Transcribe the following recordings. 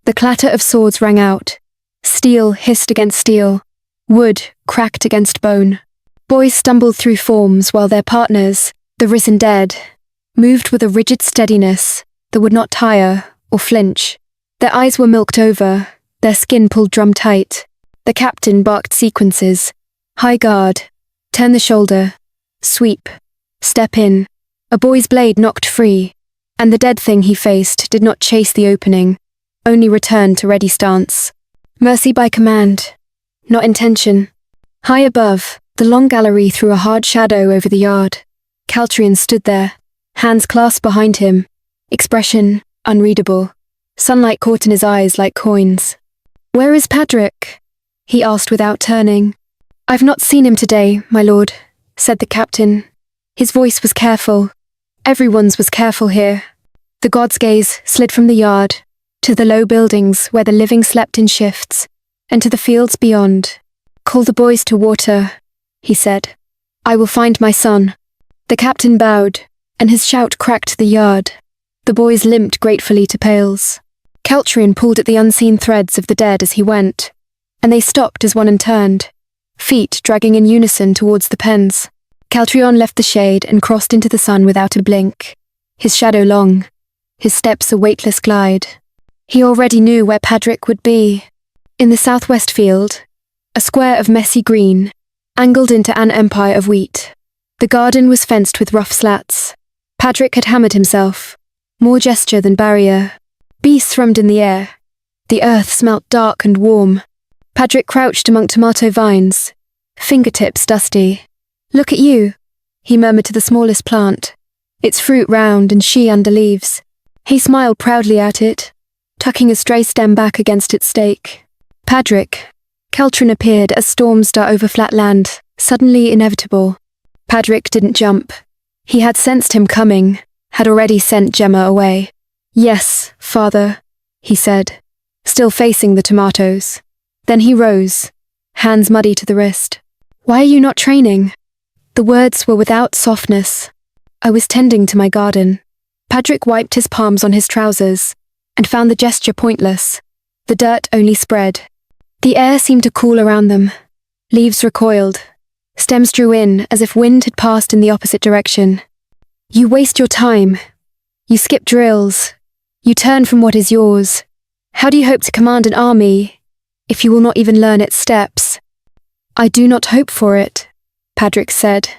The clatter of swords rang out. Steel hissed against steel. Wood cracked against bone. Boys stumbled through forms while their partners, the risen dead, moved with a rigid steadiness that would not tire or flinch. Their eyes were milked over, their skin pulled drum-tight. The captain barked sequences. High guard. Turn the shoulder. Sweep. Step in. A boy's blade knocked free, and the dead thing he faced did not chase the opening, only returned to ready stance. Mercy by command, not intention. High above, the long gallery threw a hard shadow over the yard. Caltrian stood there, hands clasped behind him, expression unreadable. Sunlight caught in his eyes like coins. "Where is PADRICK?" he asked without turning. "I've not seen him today, my lord," said the captain. His voice was careful. Everyone's was careful here. The god's gaze slid from the yard, to the low buildings where the living slept in shifts, and to the fields beyond. "Call the boys to water," he said. "I will find my son." The captain bowed, and his shout cracked the yard. The boys limped gratefully to pails. Caltrian pulled at the unseen threads of the dead as he went, and they stopped as one turned, feet dragging in unison towards the pens. Caltrian left the shade and crossed into the sun without a blink, his shadow long, his steps a weightless glide. He already knew where PADRICK would be. In the southwest field, a square of messy green, angled into an empire of wheat. The garden was fenced with rough slats. PADRICK had hammered himself, more gesture than barrier. Bees thrummed in the air. The earth smelt dark and warm. PADRICK crouched among tomato vines, fingertips dusty. "Look at you," he murmured to the smallest plant, its fruit round and she under leaves. He smiled proudly at it, tucking a stray stem back against its stake. "PADRICK." Caltrian appeared as storms start over flat land, suddenly inevitable. PADRICK didn't jump. He had sensed him coming, had already sent Gemma away. "Yes, father," he said, still facing the tomatoes. Then he rose, hands muddy to the wrist. "Why are you not training?" The words were without softness. "I was tending to my garden." PADRICK wiped his palms on his trousers, and found the gesture pointless. The dirt only spread. The air seemed to cool around them. Leaves recoiled. Stems drew in as if wind had passed in the opposite direction. "You waste your time. You skip drills. You turn from what is yours. How do you hope to command an army if you will not even learn its steps?" "I do not hope for it," PADRICK said,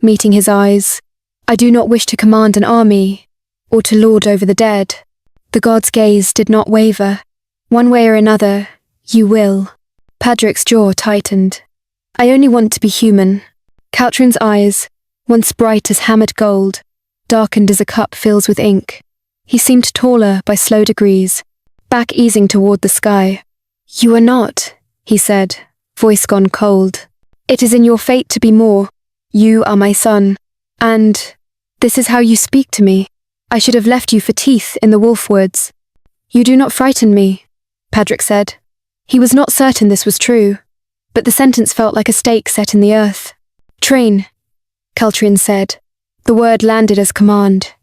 meeting his eyes. "I do not wish to command an army, or to lord over the dead." The god's gaze did not waver. "One way or another, you will." PADRICK's jaw tightened. "I only want to be human." Caltrian's eyes, once bright as hammered gold, darkened as a cup fills with ink. He seemed taller by slow degrees, back easing toward the sky. "You are not," he said, voice gone cold. "It is in your fate to be more. You are my son. And this is how you speak to me. I should have left you for teeth in the wolf woods." "You do not frighten me," PADRICK said. He was not certain this was true, but the sentence felt like a stake set in the earth. "Train," Caltrian said. The word landed as command,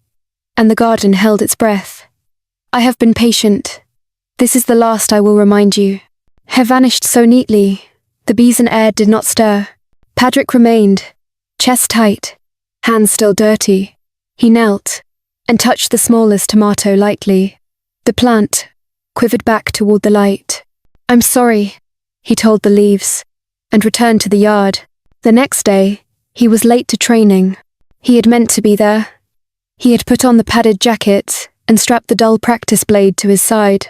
and the garden held its breath. "I have been patient. This is the last I will remind you." Hair vanished so neatly, the bees and air did not stir. PADRICK remained, chest tight, hands still dirty. He knelt, and touched the smallest tomato lightly. The plant quivered back toward the light. "I'm sorry," he told the leaves, and returned to the yard. The next day, he was late to training. He had meant to be there. He had put on the padded jacket and strapped the dull practice blade to his side.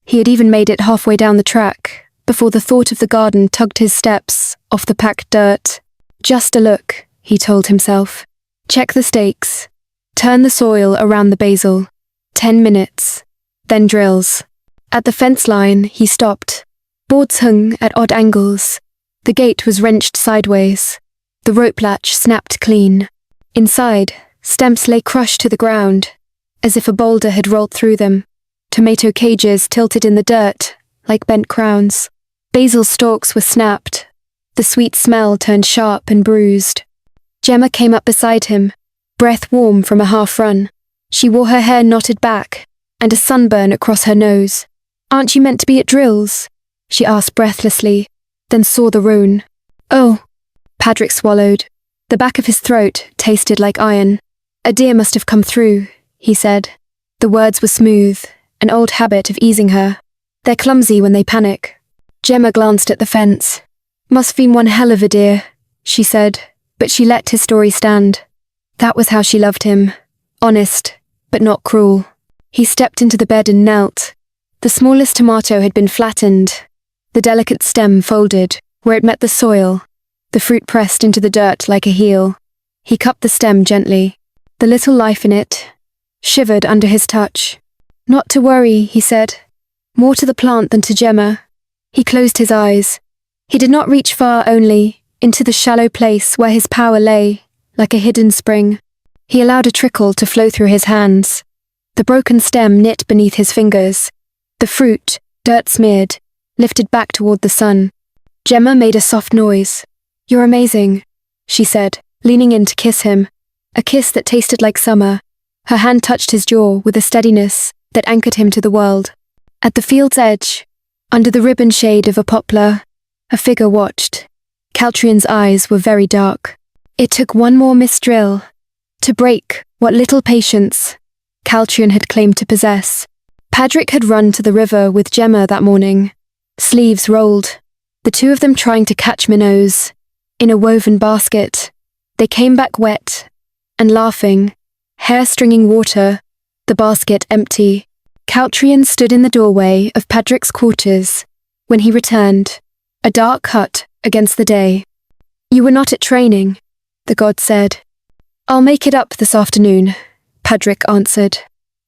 He had even made it halfway down the track, before the thought of the garden tugged his steps off the packed dirt. "Just a look," he told himself. "Check the stakes. Turn the soil around the basil. 10 minutes. Then drills." At the fence line, he stopped. Boards hung at odd angles. The gate was wrenched sideways. The rope latch snapped clean. Inside, stamps lay crushed to the ground, as if a boulder had rolled through them. Tomato cages tilted in the dirt, like bent crowns. Basil stalks were snapped. The sweet smell turned sharp and bruised. Gemma came up beside him, breath warm from a half run. She wore her hair knotted back, and a sunburn across her nose. Aren't you meant to be at drills? She asked breathlessly, then saw the rune. Oh. PADRICK swallowed. The back of his throat tasted like iron. A deer must have come through, he said. The words were smooth, an old habit of easing her. They're clumsy when they panic. Gemma glanced at the fence. Must been one hell of a deer, she said, but she let his story stand. That was how she loved him. Honest, but not cruel. He stepped into the bed and knelt. The smallest tomato had been flattened, the delicate stem folded where it met the soil, the fruit pressed into the dirt like a heel. He cupped the stem gently. The little life in it shivered under his touch. Not to worry, he said. More to the plant than to Gemma. He closed his eyes. He did not reach far only, into the shallow place where his power lay, like a hidden spring. He allowed a trickle to flow through his hands. The broken stem knit beneath his fingers. The fruit, dirt-smeared, lifted back toward the sun. Gemma made a soft noise. You're amazing, she said, leaning in to kiss him. A kiss that tasted like summer. Her hand touched his jaw with a steadiness that anchored him to the world. At the field's edge, under the ribbon shade of a poplar, a figure watched. Caltrian's eyes were very dark. It took one more missed drill to break what little patience Caltrian had claimed to possess. PADRICK had run to the river with Gemma that morning. Sleeves rolled, the two of them trying to catch minnows. In a woven basket, they came back wet and laughing, hair stringing water, the basket empty. Caltrian stood in the doorway of PADRICK's quarters when he returned, a dark hut against the day. You were not at training, the god said. I'll make it up this afternoon, PADRICK answered.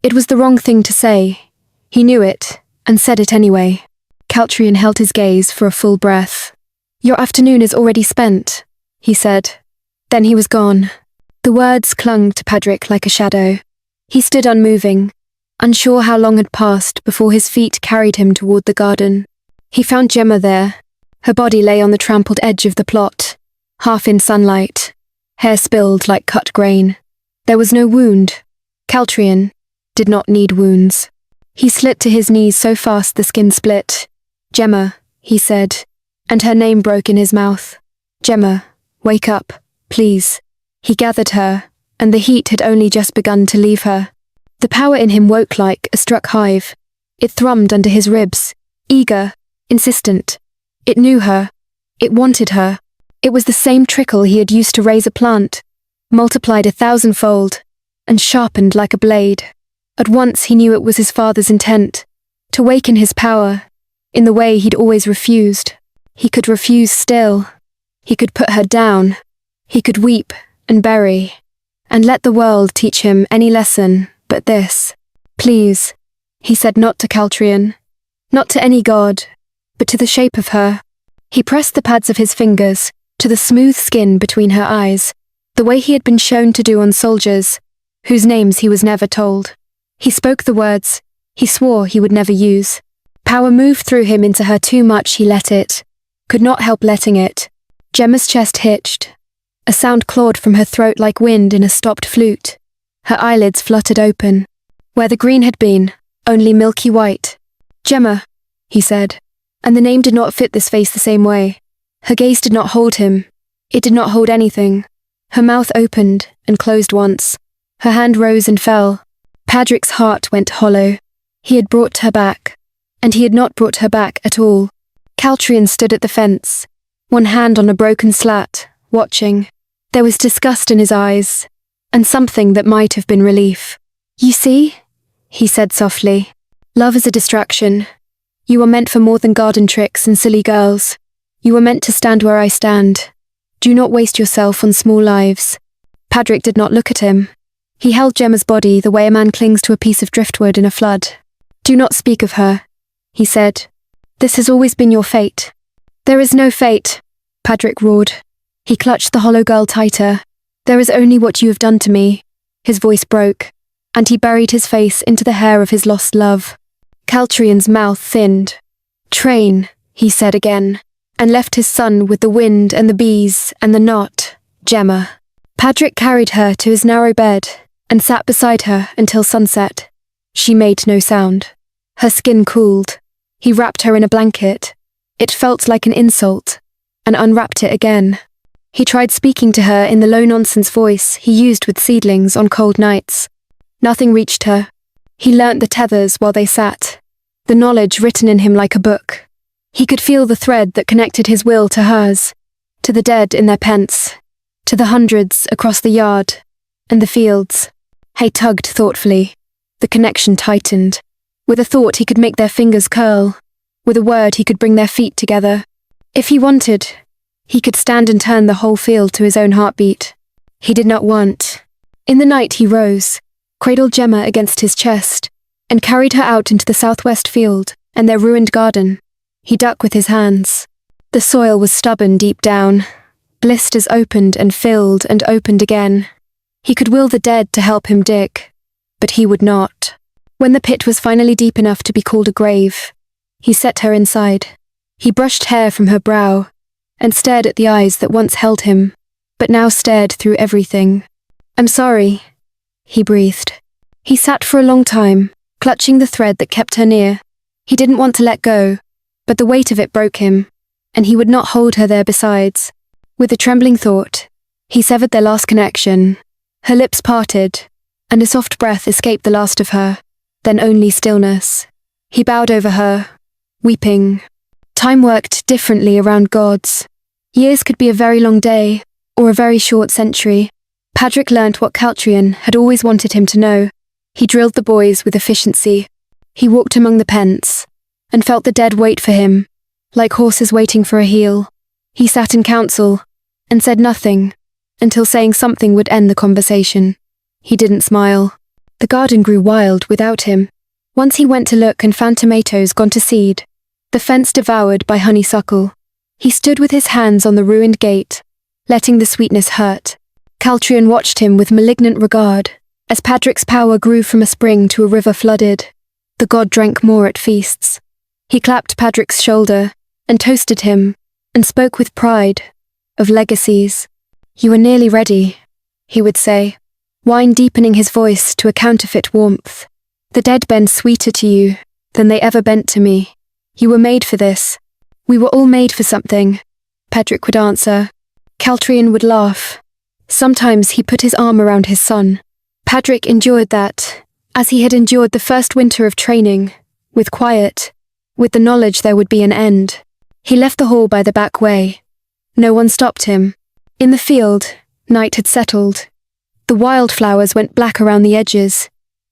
It was the wrong thing to say. He knew it, and said it anyway. Caltrian held his gaze for a full breath. Your afternoon is already spent, he said. Then he was gone. The words clung to PADRICK like a shadow. He stood unmoving, unsure how long had passed before his feet carried him toward the garden. He found Gemma there. Her body lay on the trampled edge of the plot, half in sunlight, hair spilled like cut grain. There was no wound. Caltrian did not need wounds. He slid to his knees so fast the skin split. Gemma, he said, and her name broke in his mouth. Gemma, wake up, please. He gathered her, and the heat had only just begun to leave her. The power in him woke like a struck hive. It thrummed under his ribs, eager, insistent. It knew her. It wanted her. It was the same trickle he had used to raise a plant, multiplied 1,000-fold, and sharpened like a blade. At once he knew it was his father's intent, to waken his power, in the way he'd always refused. He could refuse still. He could put her down. He could weep and bury, and let the world teach him any lesson but this. Please, he said, not to Caltrian, not to any god, but to the shape of her. He pressed the pads of his fingers to the smooth skin between her eyes, the way he had been shown to do on soldiers, whose names he was never told. He spoke the words he swore he would never use. Power moved through him into her too much he let it, could not help letting it. Gemma's chest hitched. A sound clawed from her throat like wind in a stopped flute. Her eyelids fluttered open. Where the green had been, only milky white. Gemma, he said, and the name did not fit this face the same way. Her gaze did not hold him. It did not hold anything. Her mouth opened and closed once. Her hand rose and fell. PADRICK's heart went hollow. He had brought her back, and he had not brought her back at all. Caltrian stood at the fence, one hand on a broken slat, watching. There was disgust in his eyes, and something that might have been relief. You see, he said softly, love is a distraction. You are meant for more than garden tricks and silly girls. You are meant to stand where I stand. Do not waste yourself on small lives. PADRICK did not look at him. He held Gemma's body the way a man clings to a piece of driftwood in a flood. Do not speak of her, he said. This has always been your fate. There is no fate, PADRICK roared. He clutched the hollow girl tighter. There is only what you have done to me. His voice broke, and he buried his face into the hair of his lost love. Caltrian's mouth thinned. Train, he said again, and left his son with the wind and the bees and the knot, Gemma. PADRICK carried her to his narrow bed and sat beside her until sunset. She made no sound. Her skin cooled. He wrapped her in a blanket. It felt like an insult, and unwrapped it again. He tried speaking to her in the low-nonsense voice he used with seedlings on cold nights. Nothing reached her. He learnt the tethers while they sat, the knowledge written in him like a book. He could feel the thread that connected his will to hers, to the dead in their pence, to the hundreds across the yard and the fields. He tugged thoughtfully. The connection tightened. With a thought he could make their fingers curl. With a word he could bring their feet together. If he wanted, he could stand and turn the whole field to his own heartbeat. He did not want. In the night he rose, cradled Gemma against his chest, and carried her out into the southwest field and their ruined garden. He dug with his hands. The soil was stubborn deep down. Blisters opened and filled and opened again. He could will the dead to help him dig, but he would not. When the pit was finally deep enough to be called a grave, he set her inside. He brushed hair from her brow and stared at the eyes that once held him, but now stared through everything. "I'm sorry," he breathed. He sat for a long time, clutching the thread that kept her near. He didn't want to let go, but the weight of it broke him, and he would not hold her there besides. With a trembling thought, he severed their last connection. Her lips parted, and a soft breath escaped the last of her, then only stillness. He bowed over her, weeping. Time worked differently around gods. Years could be a very long day, or a very short century. PADRICK learnt what Caltrian had always wanted him to know. He drilled the boys with efficiency. He walked among the pens, and felt the dead wait for him, like horses waiting for a heel. He sat in council, and said nothing, until saying something would end the conversation. He didn't smile. The garden grew wild without him. Once he went to look and found tomatoes gone to seed, the fence devoured by honeysuckle. He stood with his hands on the ruined gate, letting the sweetness hurt. Caltrian watched him with malignant regard, as PADRICK's power grew from a spring to a river flooded. The god drank more at feasts. He clapped PADRICK's shoulder, and toasted him, and spoke with pride, of legacies. "You are nearly ready," he would say, wine deepening his voice to a counterfeit warmth. "The dead bend sweeter to you than they ever bent to me. You were made for this. We were all made for something," PADRICK would answer. Caltrian would laugh. Sometimes he put his arm around his son. PADRICK endured that, as he had endured the first winter of training, with quiet, with the knowledge there would be an end. He left the hall by the back way. No one stopped him. In the field, night had settled. The wildflowers went black around the edges.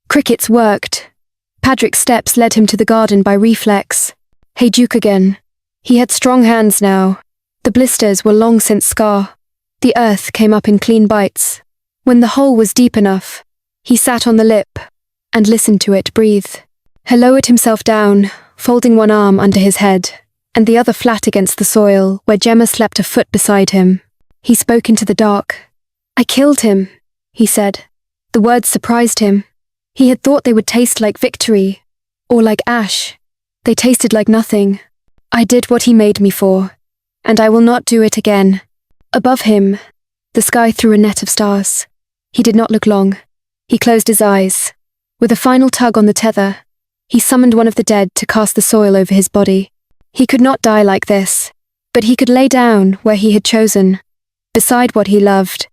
Crickets worked. PADRICK's steps led him to the garden by reflex. Hey Duke again. He had strong hands now. The blisters were long since scar. The earth came up in clean bites. When the hole was deep enough, he sat on the lip and listened to it breathe. He lowered himself down, folding one arm under his head, and the other flat against the soil where Gemma slept a foot beside him. He spoke into the dark. "I killed him," he said. The words surprised him. He had thought they would taste like victory, or like ash. They tasted like nothing. "I did what he made me for, and I will not do it again." Above him, the sky threw a net of stars. He did not look long. He closed his eyes. With a final tug on the tether, he summoned one of the dead to cast the soil over his body. He could not die like this, but he could lay down where he had chosen, beside what he loved,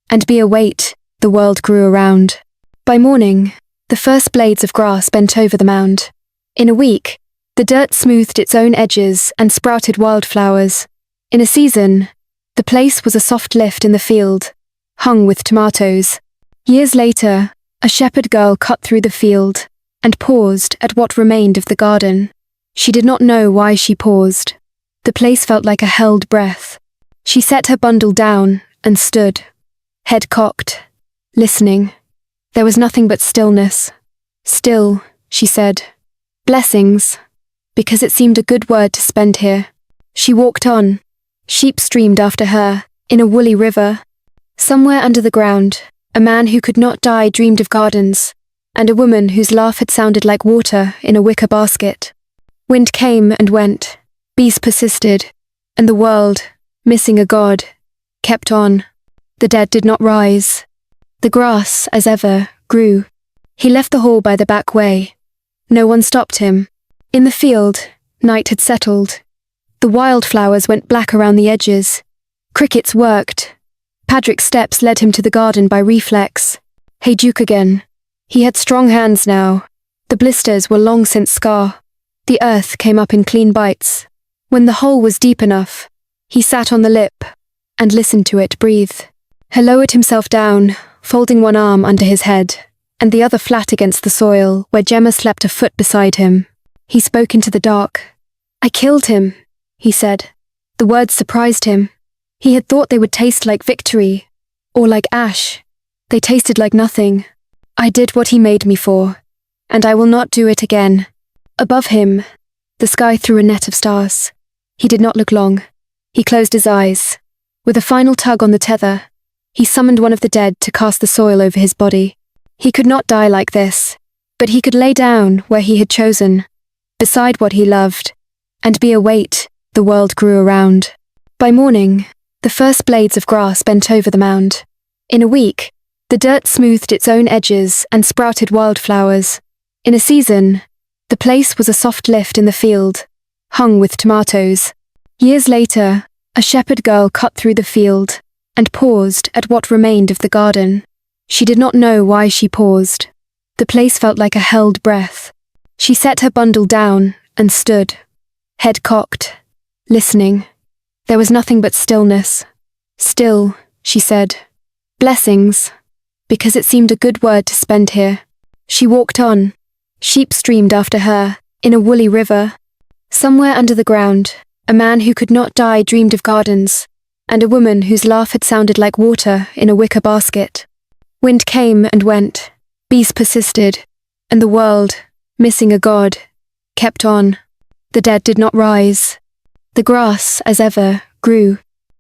and be a weight the world grew around. By morning, the first blades of grass bent over the mound. In a week, the dirt smoothed its own edges and sprouted wildflowers. In a season, the place was a soft lift in the field, hung with tomatoes. Years later, a shepherd girl cut through the field and paused at what remained of the garden. She did not know why she paused. The place felt like a held breath. She set her bundle down and stood, head cocked, listening. There was nothing but stillness. "Still," she said. "Blessings," because it seemed a good word to spend here. She walked on. Sheep streamed after her, in a woolly river. Somewhere under the ground, a man who could not die dreamed of gardens, and a woman whose laugh had sounded like water in a wicker basket. Wind came and went. Bees persisted, and the world, missing a god, kept on. The dead did not rise. The grass, as ever, grew. He left the hall by the back way. No one stopped him. In the field, Night had settled. The wildflowers went black around the edges. Crickets worked. PADRICK's steps led him to the garden by reflex. Hey Duke again. He had strong hands now. The blisters were long since scar. The earth came up in clean bites. When the hole was deep enough, he sat on the lip and listened to it breathe. He lowered himself down, folding one arm under his head, and the other flat against the soil where Gemma slept a foot beside him. He spoke into the dark. I killed him, he said. The words surprised him. He had thought they would taste like victory, or like ash. They tasted like nothing. I did what he made me for, and I will not do it again. Above him, the sky threw a net of stars. He did not look long. He closed his eyes. With a final tug on the tether, he summoned one of the dead to cast the soil over his body. He could not die like this, but he could lay down where he had chosen, beside what he loved, and be a weight the world grew around. By morning, the first blades of grass bent over the mound. In a week, the dirt smoothed its own edges and sprouted wildflowers. In a season, the place was a soft lift in the field, hung with tomatoes. Years later, a shepherd girl cut through the field and paused at what remained of the garden. She did not know why she paused. The place felt like a held breath. She set her bundle down and stood, head cocked, listening. There was nothing but stillness. Still, she said. Blessings, because it seemed a good word to spend here. She walked on. Sheep streamed after her, in a woolly river. Somewhere under the ground, a man who could not die dreamed of gardens, and a woman whose laugh had sounded like water in a wicker basket. Wind came and went. Bees persisted, and the world, missing a god, kept on. The dead did not rise. The grass, as ever, grew.